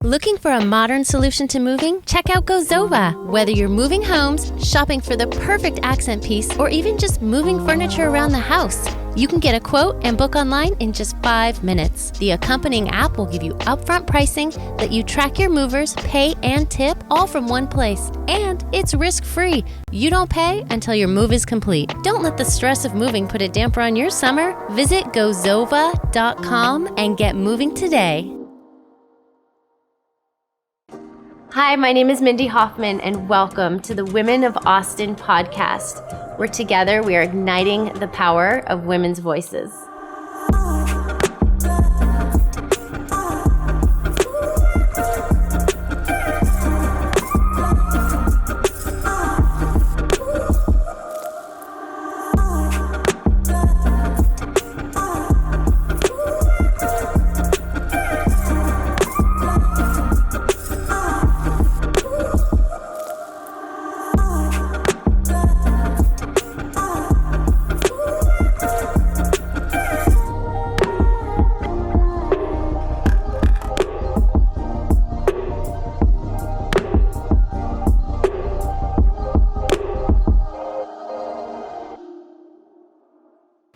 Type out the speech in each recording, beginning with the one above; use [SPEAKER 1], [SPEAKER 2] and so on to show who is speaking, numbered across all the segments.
[SPEAKER 1] Looking for a modern solution to moving? Check out Gozova. Whether you're moving homes, shopping for the perfect accent piece, or even just moving furniture around the house, you can get a quote and book online in just 5 minutes. The accompanying app will give you upfront pricing, let you track your movers, pay, and tip all from one place. And it's risk-free. You don't pay until your move is complete. Don't let the stress of moving put a damper on your summer. Visit gozova.com and get moving today. Hi, my name is Mindy Hofman, and welcome to the Women of Austin podcast, where together we are igniting the power of women's voices.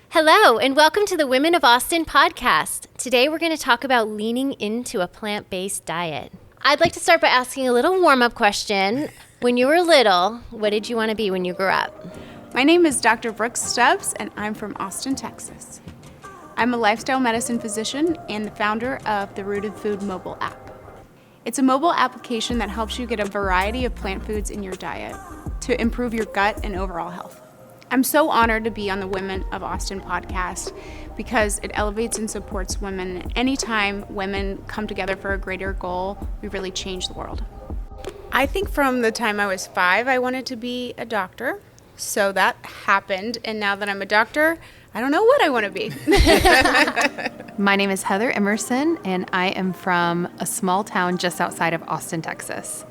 [SPEAKER 1] Hello, and welcome to the Women of Austin podcast. Today we're going to talk about leaning into a plant-based diet. I'd like to start by asking a little warm-up question. When you were little, what did you want to be when you grew up?
[SPEAKER 2] My name is Dr. Brooke Stubbs, and I'm from Austin, Texas. I'm a lifestyle medicine physician and the founder of the Rooted Food mobile app. It's a mobile application that helps you get a variety of plant foods in your diet to improve your gut and overall health. I'm so honored to be on the Women of Austin podcast because it elevates and supports women. Anytime women come together for a greater goal, we really change the world. I think from the time I was 5, I wanted to be a doctor. So that happened. And now that I'm a doctor, I don't know what I want to be.
[SPEAKER 3] My name is Heather Emerson, and I am from a small town just outside of Austin, Texas.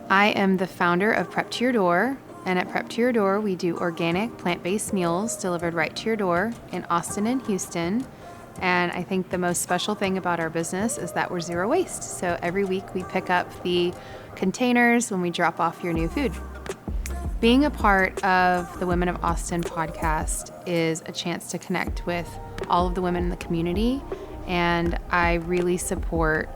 [SPEAKER 3] I am the founder of Prep to Your Door. And at Prep to Your Door, we do organic, plant-based meals delivered right to your door in Austin and Houston. And I think the most special thing about our business is that we're zero waste. So every week we pick up the containers when we drop off your new food. Being a part of the Women of Austin podcast is a chance to connect with all of the women in the community. And I really support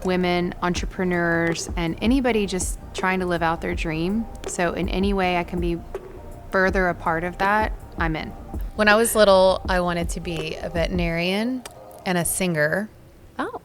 [SPEAKER 3] women, entrepreneurs, and anybody just trying to live out their dream. So in any way I can be further a part of that, I'm in.
[SPEAKER 4] When I was little, I wanted to be a veterinarian and a singer.
[SPEAKER 1] Oh.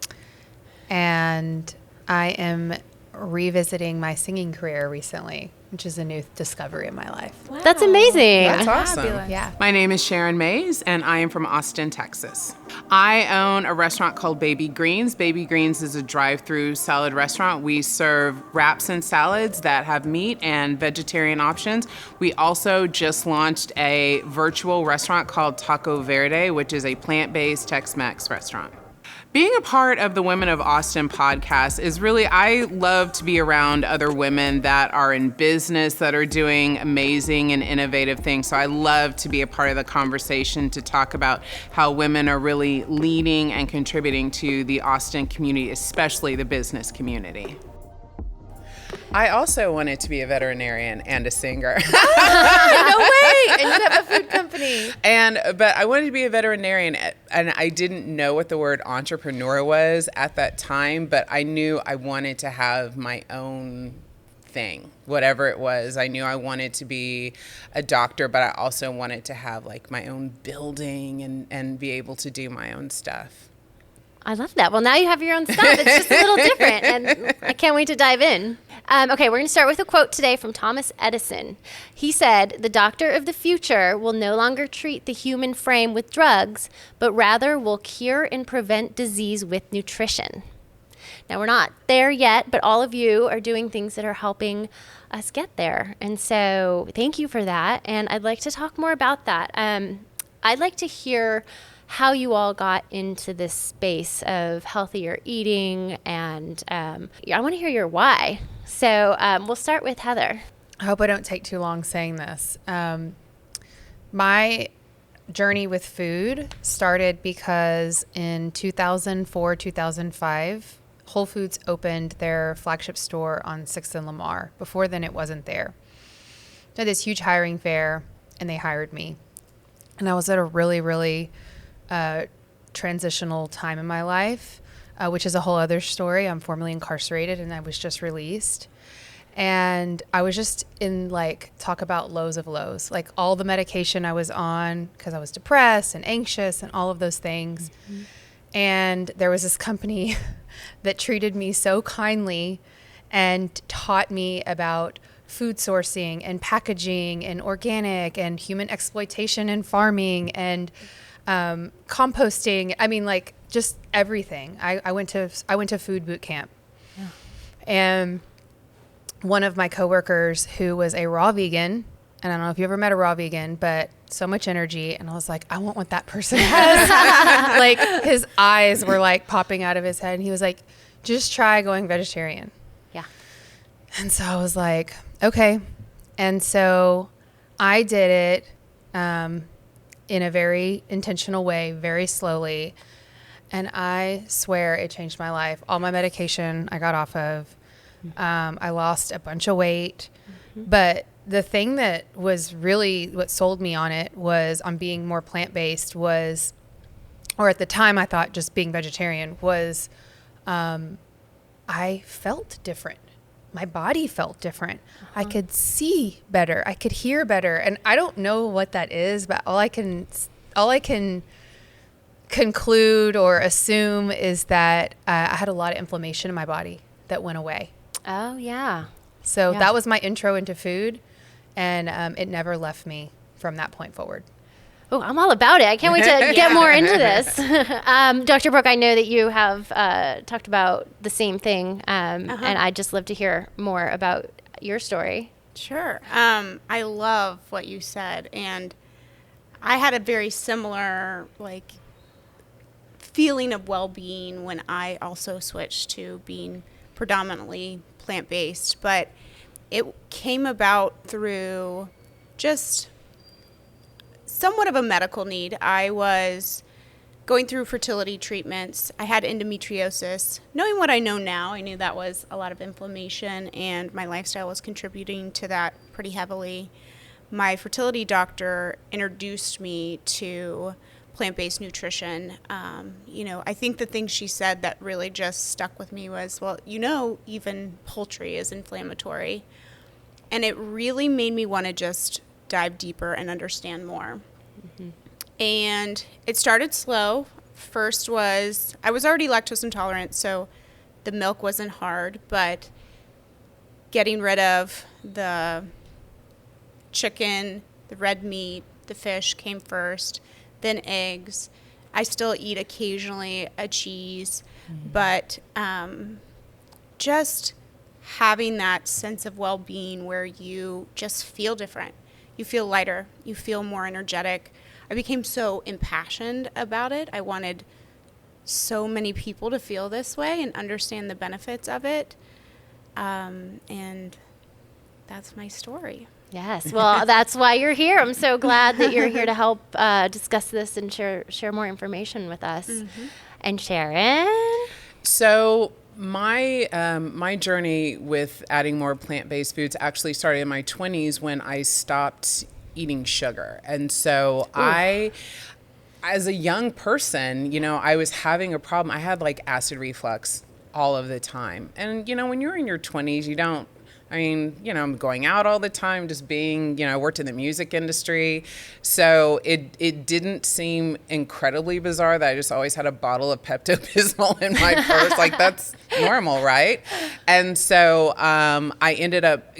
[SPEAKER 4] And I am revisiting my singing career recently, which is a new discovery in my life.
[SPEAKER 1] Wow. That's amazing.
[SPEAKER 5] That's awesome.
[SPEAKER 4] Yeah.
[SPEAKER 5] My name is Sharon Mays, and I am from Austin, Texas. I own a restaurant called Baby Greens. Baby Greens is a drive-through salad restaurant. We serve wraps and salads that have meat and vegetarian options. We also just launched a virtual restaurant called Taco Verde, which is a plant-based Tex-Mex restaurant. Being a part of the Women of Austin podcast is really, I love to be around other women that are in business, that are doing amazing and innovative things. So I love to be a part of the conversation to talk about how women are really leading and contributing to the Austin community, especially the business community. I also wanted to be a veterinarian and a singer.
[SPEAKER 4] No way! And you have a food company.
[SPEAKER 5] But I wanted to be a veterinarian, and I didn't know what the word entrepreneur was at that time, but I knew I wanted to have my own thing, whatever it was. I knew I wanted to be a doctor, but I also wanted to have like my own building and be able to do my own stuff.
[SPEAKER 1] I love that. Well, now you have your own stuff. It's just a little different, and I can't wait to dive in. Okay, we're going to start with a quote today from Thomas Edison. He said, "The doctor of the future will no longer treat the human frame with drugs, but rather will cure and prevent disease with nutrition." Now, we're not there yet, but all of you are doing things that are helping us get there. And so thank you for that. And I'd like to talk more about that. I'd like to hear how you all got into this space of healthier eating, and I want to hear your why. So we'll start with Heather.
[SPEAKER 4] I hope I don't take too long saying this. My journey with food started because in 2004, 2005, Whole Foods opened their flagship store on 6th and Lamar. Before then, it wasn't there. They had this huge hiring fair, and they hired me. And I was at a really, really transitional time in my life, which is a whole other story. I'm formerly incarcerated, and I was just released. And I was just in, like, talk about lows of lows, like all the medication I was on because I was depressed and anxious and all of those things. Mm-hmm. And there was this company that treated me so kindly and taught me about food sourcing and packaging and organic and human exploitation and farming and composting. I mean, like, just everything. I went to food boot camp. Yeah. And one of my coworkers who was a raw vegan, and I don't know if you ever met a raw vegan, but so much energy. And I was like, I want what that person has. Like, his eyes were like popping out of his head. And he was like, just try going vegetarian.
[SPEAKER 1] Yeah.
[SPEAKER 4] And so I was like, okay. And so I did it in a very intentional way, very slowly. And I swear it changed my life. All my medication I got off of. I lost a bunch of weight. Mm-hmm. But the thing that was really what sold me on it was on being more plant-based was, or at the time I thought just being vegetarian was, I felt different. My body felt different. Uh-huh. I could see better. I could hear better. And I don't know what that is, but all I can conclude or assume is that I had a lot of inflammation in my body that went away.
[SPEAKER 1] Oh, yeah.
[SPEAKER 4] So that was my intro into food, and it never left me from that point forward.
[SPEAKER 1] Oh, I'm all about it. I can't wait to get more into this. Dr. Brooke, I know that you have talked about the same thing, and I'd just love to hear more about your story.
[SPEAKER 2] Sure. I love what you said, and I had a very similar, like, feeling of well-being when I also switched to being predominantly plant-based, but it came about through just somewhat of a medical need. I was going through fertility treatments. I had endometriosis. Knowing what I know now, I knew that was a lot of inflammation, and my lifestyle was contributing to that pretty heavily. My fertility doctor introduced me to plant-based nutrition. I think the thing she said that really just stuck with me was, well, even poultry is inflammatory. And it really made me want to just dive deeper and understand more. Mm-hmm. And it started slow. First was, I was already lactose intolerant, so the milk wasn't hard, but getting rid of the chicken, the red meat, the fish came first, then eggs. I still eat occasionally a cheese, but just having that sense of well-being where you just feel different. You feel lighter. You feel more energetic. I became so impassioned about it. I wanted so many people to feel this way and understand the benefits of it. And that's my story.
[SPEAKER 1] Yes. Well, that's why you're here. I'm so glad that you're here to help discuss this and share more information with us. Mm-hmm. And Sharon?
[SPEAKER 5] So my journey with adding more plant-based foods actually started in my 20s when I stopped eating sugar. And so as a young person, I was having a problem. I had like acid reflux all of the time. And, when you're in your 20s, I'm going out all the time, just being, I worked in the music industry. So it didn't seem incredibly bizarre that I just always had a bottle of Pepto-Bismol in my purse. Like, that's normal, right? And so I ended up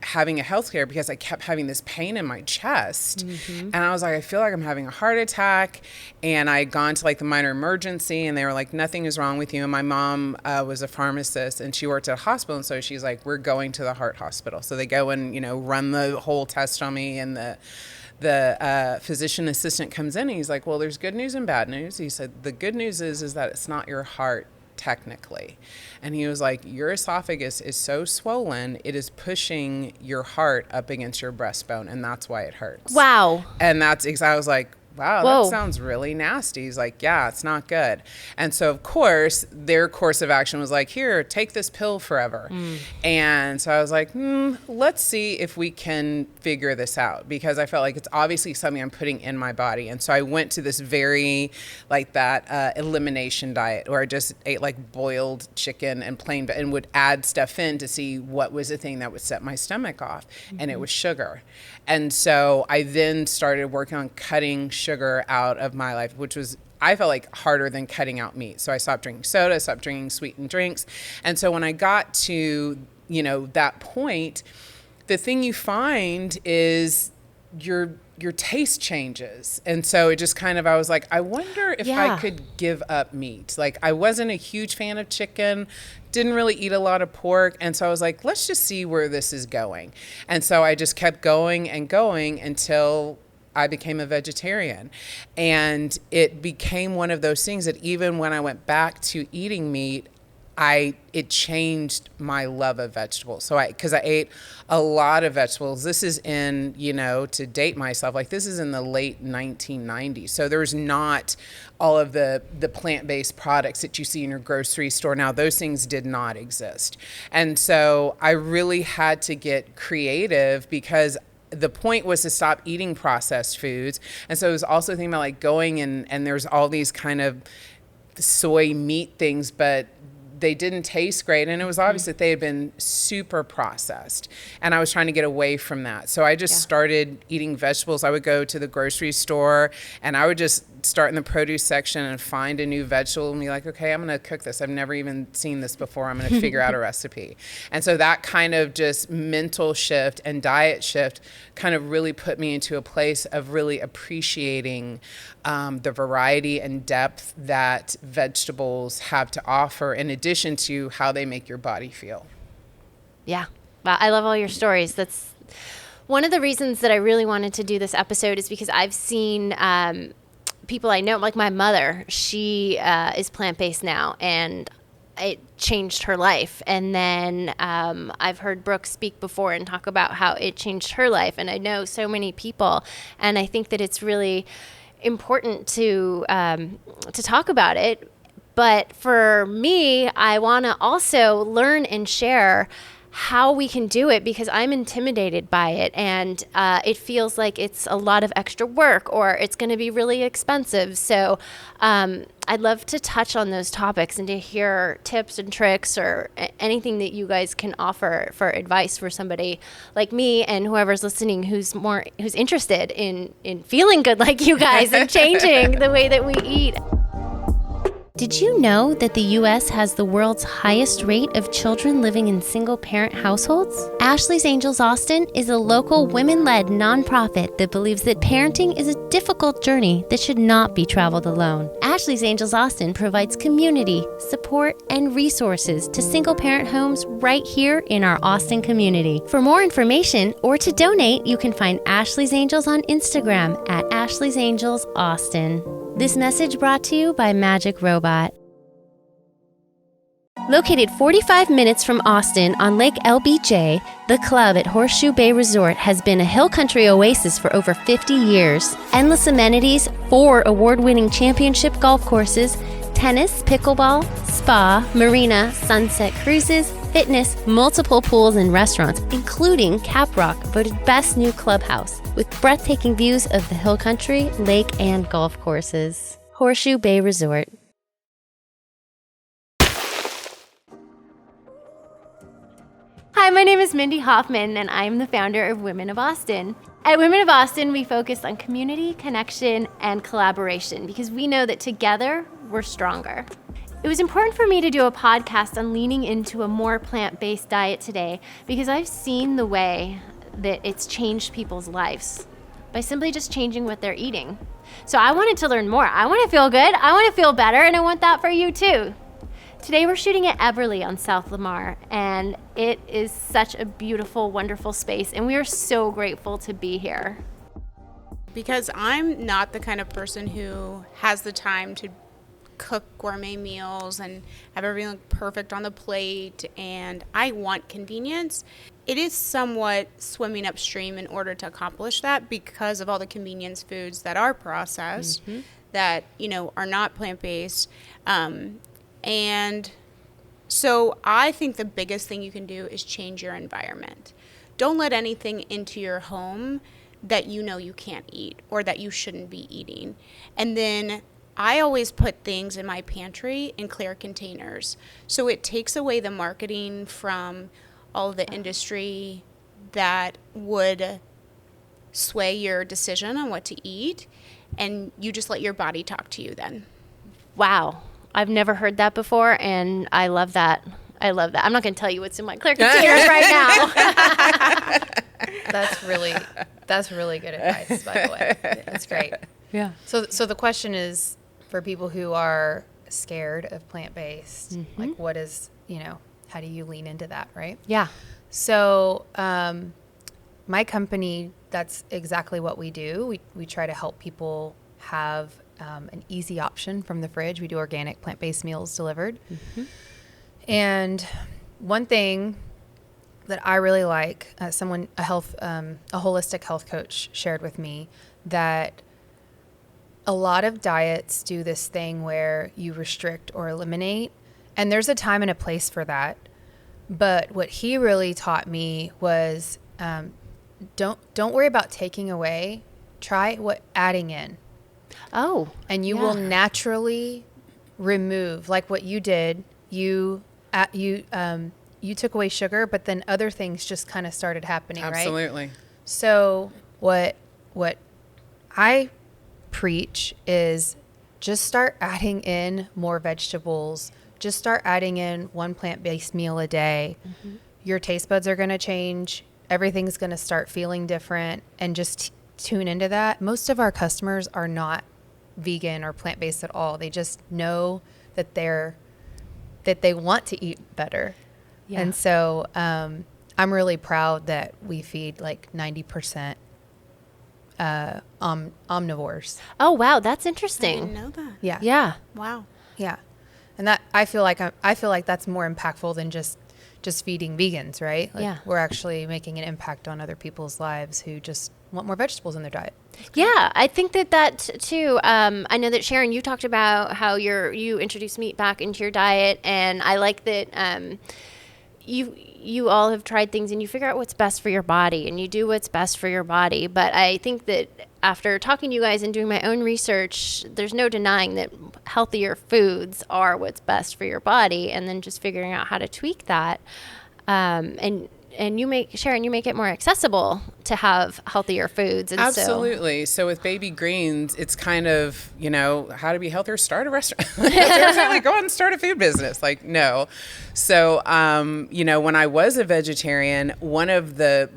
[SPEAKER 5] having a healthcare because I kept having this pain in my chest. Mm-hmm. And I was like, I feel like I'm having a heart attack. And I had gone to like the minor emergency, and they were like, nothing is wrong with you. And my mom was a pharmacist, and she worked at a hospital. And so she's like, we're going to the heart hospital. So they go and, run the whole test on me, and the physician assistant comes in, and he's like, well, there's good news and bad news. He said, the good news is that it's not your heart technically. And he was like, your esophagus is so swollen, it is pushing your heart up against your breastbone, and that's why it hurts.
[SPEAKER 1] Wow.
[SPEAKER 5] And that's exactly, I was like, wow,
[SPEAKER 1] Whoa.
[SPEAKER 5] that sounds really nasty. He's like, yeah, it's not good. And so, of course, their course of action was like, here, take this pill forever. And so I was like, let's see if we can figure this out, because I felt like it's obviously something I'm putting in my body. And so I went to this very, like that elimination diet, where I just ate like boiled chicken and plain, and would add stuff in to see what was the thing that would set my stomach off. And it was sugar. And so I then started working on cutting sugar out of my life, which was, I felt like, harder than cutting out meat. So I stopped drinking soda, stopped drinking sweetened drinks. And so when I got to, that point, the thing you find is your taste changes. And so it just kind of, I was like, I wonder if I could give up meat. Like, I wasn't a huge fan of chicken, didn't really eat a lot of pork. And so I was like, let's just see where this is going. And so I just kept going and going until I became a vegetarian. And it became one of those things that even when I went back to eating meat, it changed my love of vegetables. So because I ate a lot of vegetables. This is in, to date myself, like this is in the late 1990s. So there's not all of the plant-based products that you see in your grocery store now. Those things did not exist. And so I really had to get creative, because the point was to stop eating processed foods. And so it was also thinking about like going and there's all these kind of soy meat things, but they didn't taste great. And it was obvious that they had been super processed. And I was trying to get away from that. So I just started eating vegetables. I would go to the grocery store and I would just start in the produce section and find a new vegetable and be like, okay, I'm going to cook this. I've never even seen this before. I'm going to figure out a recipe. And so that kind of just mental shift and diet shift kind of really put me into a place of really appreciating the variety and depth that vegetables have to offer, in addition to how they make your body feel.
[SPEAKER 1] Yeah. Wow. I love all your stories. That's one of the reasons that I really wanted to do this episode, is because I've seen people I know, like my mother, she is plant-based now, and it changed her life. And then I've heard Brooke speak before and talk about how it changed her life. And I know so many people, and I think that it's really important to talk about it. But for me, I want to also learn and share how we can do it, because I'm intimidated by it, and it feels like it's a lot of extra work, or it's going to be really expensive. So I'd love to touch on those topics and to hear tips and tricks, or anything that you guys can offer for advice for somebody like me and whoever's listening who's interested in feeling good like you guys and changing the way that we eat. Did you know that the U.S. has the world's highest rate of children living in single-parent households? Ashley's Angels Austin is a local women-led nonprofit that believes that parenting is a difficult journey that should not be traveled alone. Ashley's Angels Austin provides community, support, and resources to single-parent homes right here in our Austin community. For more information or to donate, you can find Ashley's Angels on Instagram at Ashley's Angels Austin. This message brought to you by Magic Robot. Located 45 minutes from Austin on Lake LBJ, the club at Horseshoe Bay Resort has been a hill country oasis for over 50 years. Endless amenities, 4 award-winning championship golf courses, tennis, pickleball, spa, marina, sunset cruises, fitness, multiple pools and restaurants, including Cap Rock, voted best new clubhouse, with breathtaking views of the hill country, lake, and golf courses. Horseshoe Bay Resort. Hi, my name is Mindy Hofman, and I'm the founder of Women of Austin. At Women of Austin, we focus on community, connection, and collaboration, because we know that together, we're stronger. It was important for me to do a podcast on leaning into a more plant-based diet today, because I've seen the way that it's changed people's lives by simply just changing what they're eating. So I wanted to learn more. I want to feel good, I want to feel better, and I want that for you too. Today we're shooting at Eberly on South Lamar, and it is such a beautiful, wonderful space, and we are so grateful to be here.
[SPEAKER 2] Because I'm not the kind of person who has the time to cook gourmet meals and have everything look perfect on the plate, and I want convenience. It is somewhat swimming upstream in order to accomplish that because of all the convenience foods that are processed, that, are not plant-based. And so I think the biggest thing you can do is change your environment. Don't let anything into your home that you can't eat or that you shouldn't be eating. And then I always put things in my pantry in clear containers. So it takes away the marketing from all of the industry that would sway your decision on what to eat. And you just let your body talk to you then.
[SPEAKER 1] Wow. I've never heard that before, and I love that. I'm not going to tell you what's in my clear containers right now.
[SPEAKER 4] That's really good advice, by the way. That's great.
[SPEAKER 3] Yeah.
[SPEAKER 4] So the question is for people who are scared of plant-based, like what is, how do you lean into that, right?
[SPEAKER 1] Yeah.
[SPEAKER 4] So my company, that's exactly what we do. We try to help people have an easy option from the fridge. We do organic plant-based meals delivered. And one thing that I really like, a holistic health coach shared with me that a lot of diets do this thing where you restrict or eliminate, and there's a time and a place for that. But what he really taught me was don't worry about taking away. Try adding in.
[SPEAKER 1] Oh.
[SPEAKER 4] And you will naturally remove, like what you did. You took away sugar, but then other things just kind of started happening, right?
[SPEAKER 5] Absolutely.
[SPEAKER 4] So what I preach is just start adding in more vegetables. Just start adding in one plant-based meal a day. Your taste buds are going to change. Everything's going to start feeling different, and just tune into that. Most of our customers are not vegan or plant-based at all. They just know that they want to eat better. Yeah. And so I'm really proud that we feed like 90% omnivores.
[SPEAKER 1] Oh, wow. That's
[SPEAKER 2] I
[SPEAKER 1] interesting.
[SPEAKER 2] didn't know that.
[SPEAKER 4] Yeah.
[SPEAKER 1] Yeah.
[SPEAKER 2] Wow.
[SPEAKER 4] Yeah. And that I feel like that's more impactful than just feeding vegans, right? Like,
[SPEAKER 1] Yeah.
[SPEAKER 4] we're actually making an impact on other people's lives who just want more vegetables in their diet.
[SPEAKER 1] Yeah, I think that too. I know that Sharon, you talked about how you introduced meat back into your diet, and I like that you all have tried things and you figure out what's best for your body and you do what's best for your body. But I think that after talking to you guys and doing my own research, there's no denying that healthier foods are what's best for your body, and then just figuring out how to tweak that. And Sharon, you make it more accessible to have healthier foods. And
[SPEAKER 5] Absolutely. So with Baby Greens, it's kind of, how to be healthier, start a restaurant. Like, go out and start a food business. Like, no. So, when I was a vegetarian, one of the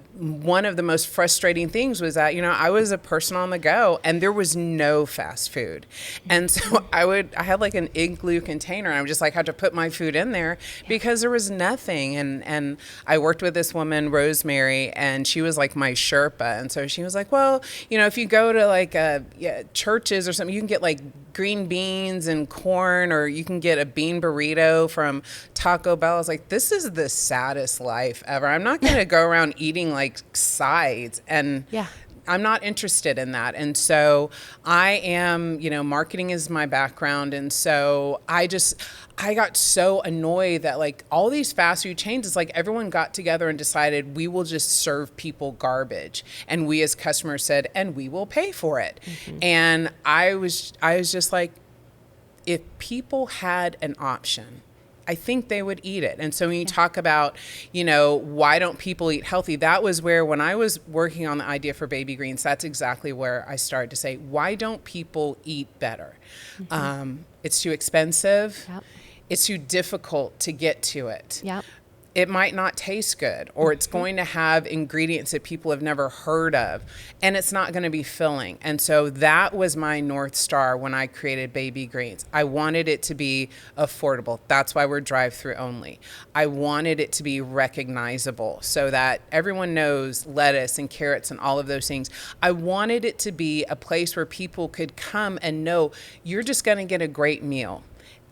[SPEAKER 5] most frustrating things was that, I was a person on the go and there was no fast food. And so I had like an igloo container, and I would just like have to put my food in there because there was nothing. And I worked with this woman, Rosemary, and she was like my Sherpa. And so she was like, well, if you go to like churches or something, you can get like green beans and corn, or you can get a bean burrito from Taco Bell. I was like, this is the saddest life ever. I'm not going to go around eating like sides, and I'm not interested in that. And so I am, marketing is my background. And so I got so annoyed that like all these fast food chains, it's like everyone got together and decided we will just serve people garbage. And we as customers said, and we will pay for it. And I was just like, if people had an option, I think they would eat it. And so when you talk about, why don't people eat healthy? That was where, when I was working on the idea for Baby Greens, that's exactly where I started to say, why don't people eat better? It's too expensive.
[SPEAKER 1] Yep.
[SPEAKER 5] It's too difficult to get to it.
[SPEAKER 1] Yep.
[SPEAKER 5] It might not taste good, or it's going to have ingredients that people have never heard of, and it's not going to be filling. And so that was my North Star when I created Baby Greens. I wanted it to be affordable. That's why we're drive-through only. I wanted it to be recognizable so that everyone knows lettuce and carrots and all of those things. I wanted it to be a place where people could come and know you're just going to get a great meal.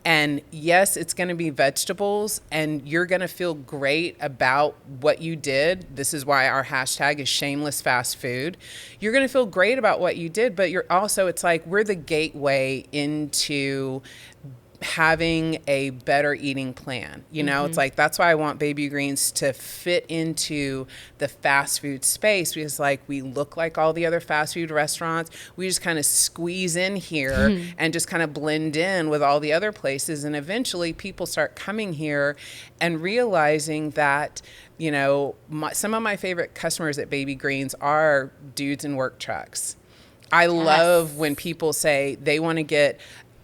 [SPEAKER 5] And yes, it's going to be vegetables, and you're going to feel great about what you did. This is why our hashtag is shameless fast food. You're going to feel great about what you did, but you're also, it's like we're the gateway into having a better eating plan. You know, it's like, that's why I want Baby Greens to fit into the fast food space, because like we look like all the other fast food restaurants. We just kind of squeeze in here and just kind of blend in with all the other places. And eventually people start coming here and realizing that, you know, some of my favorite customers at Baby Greens are dudes in work trucks. I love when people say they want to get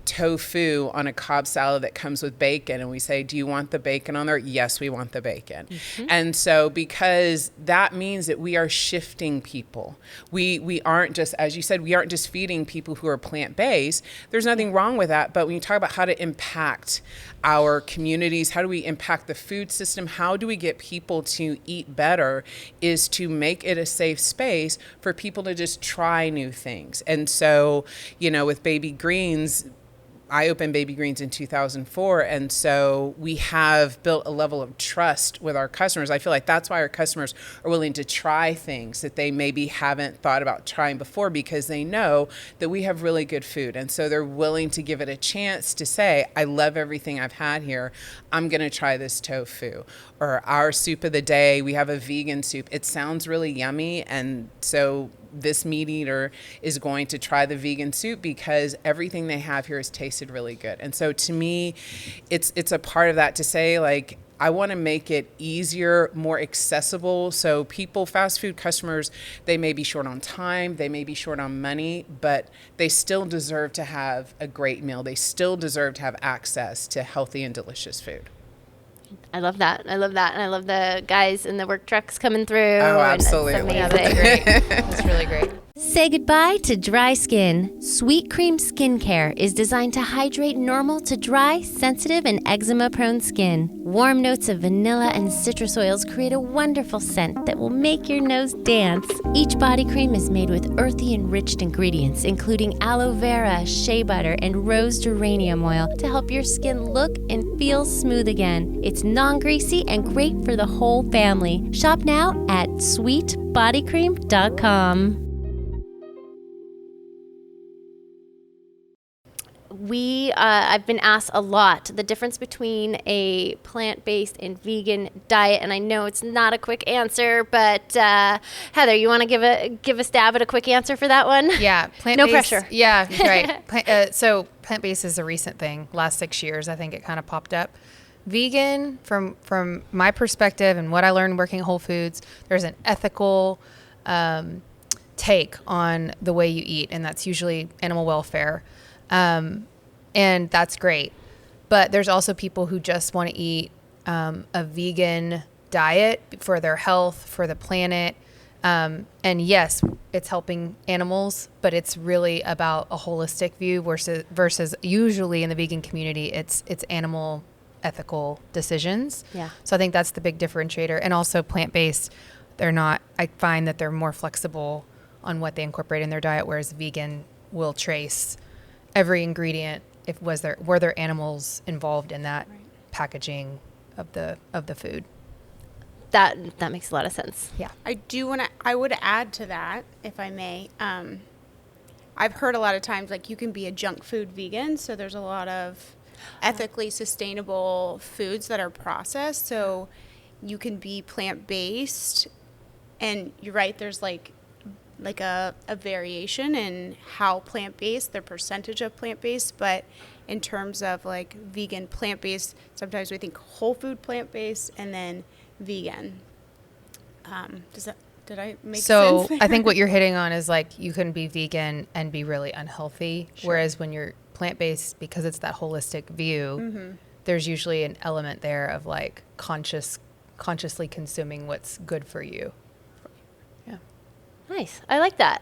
[SPEAKER 5] tofu on a Cobb salad that comes with bacon, and we say, do you want the bacon on there? Yes, we want the bacon. And so, because that means that we are shifting people. We aren't just, as you said, we aren't just feeding people who are plant-based. There's nothing wrong with that, but when you talk about how to impact our communities, how do we impact the food system, how do we get people to eat better, is to make it a safe space for people to just try new things. And so, you know, with Baby Greens, I opened Baby Greens in 2004, and so we have built a level of trust with our customers. I feel like that's why our customers are willing to try things that they maybe haven't thought about trying before, because they know that we have really good food. And so they're willing to give it a chance to say, I love everything I've had here. I'm going to try this tofu. Or our soup of the day, we have a vegan soup. It sounds really yummy, and so this meat eater is going to try the vegan soup because everything they have here has tasted really good. And so to me, it's a part of that to say, like, I want to make it easier, more accessible. So people, fast food customers, they may be short on time, they may be short on money, but they still deserve to have a great meal. They still deserve to have access to healthy and delicious food.
[SPEAKER 1] I love that. I love that. And I love the guys in the work trucks coming through.
[SPEAKER 5] Oh, absolutely.
[SPEAKER 1] And that's amazing.
[SPEAKER 4] That's really great.
[SPEAKER 1] Say goodbye to dry skin. Sweet Cream Skincare is designed to hydrate normal to dry, sensitive, and eczema-prone skin. Warm notes of vanilla and citrus oils create a wonderful scent that will make your nose dance. Each body cream is made with earthy enriched ingredients, including aloe vera, shea butter, and rose geranium oil to help your skin look and feel smooth again. It's non-greasy and great for the whole family. Shop now at sweetbodycream.com. I've been asked a lot the difference between a plant-based and vegan diet, and I know it's not a quick answer, but Heather, you want to give a stab at a quick answer for that one?
[SPEAKER 4] Yeah, plant-based.
[SPEAKER 1] No pressure.
[SPEAKER 4] Yeah, right. So plant-based is a recent thing. Last 6 years, I think it kind of popped up. Vegan, from my perspective and what I learned working at Whole Foods, there's an ethical take on the way you eat, and that's usually animal welfare. And that's great. But there's also people who just want to eat a vegan diet for their health, for the planet. And yes, it's helping animals, but it's really about a holistic view versus usually in the vegan community, it's animal ethical decisions.
[SPEAKER 1] Yeah.
[SPEAKER 4] So I think that's the big differentiator. And also plant-based, I find that they're more flexible on what they incorporate in their diet, whereas vegan will trace every ingredient were there animals involved in that packaging of the food.
[SPEAKER 1] That makes a lot of sense.
[SPEAKER 4] Yeah.
[SPEAKER 2] I would add to that, if I may. I've heard a lot of times, like, you can be a junk food vegan, so there's a lot of ethically sustainable foods that are processed, so you can be plant-based, and you're right, there's like a variation in how plant-based, their percentage of plant-based, but in terms of like vegan plant-based, sometimes we think whole food plant-based and then vegan. Did I make sense there?
[SPEAKER 4] I think what you're hitting on is like you can be vegan and be really unhealthy, whereas when you're plant-based, because it's that holistic view, there's usually an element there of like consciously consuming what's good for you.
[SPEAKER 1] Nice. I like that.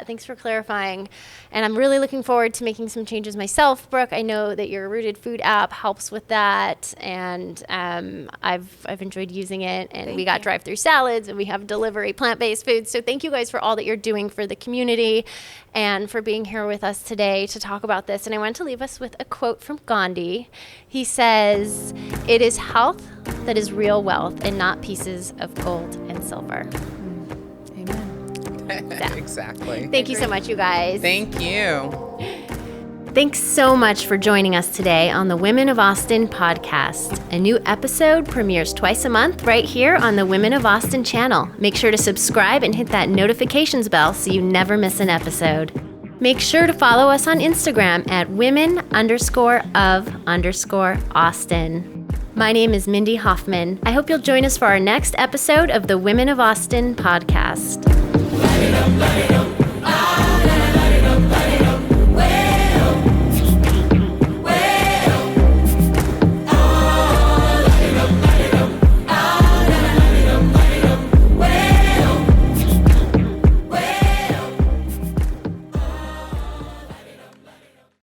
[SPEAKER 1] Thanks for clarifying. And I'm really looking forward to making some changes myself, Brooke. I know that your Rooted Food app helps with that, and I've enjoyed using it. And we got drive-through salads, and we have delivery plant-based foods. So thank you guys for all that you're doing for the community and for being here with us today to talk about this. And I want to leave us with a quote from Gandhi. He says, "It is health that is real wealth, and not pieces of gold and silver."
[SPEAKER 5] Exactly.
[SPEAKER 1] Thank you so much, you guys.
[SPEAKER 5] Thank you.
[SPEAKER 1] Thanks so much for joining us today on the Women of Austin podcast. A new episode premieres twice a month right here on the Women of Austin channel. Make sure to subscribe and hit that notifications bell so you never miss an episode. Make sure to follow us on Instagram at women_of_Austin. My name is Mindy Hofman. I hope you'll join us for our next episode of the Women of Austin podcast. Light it up, light it up.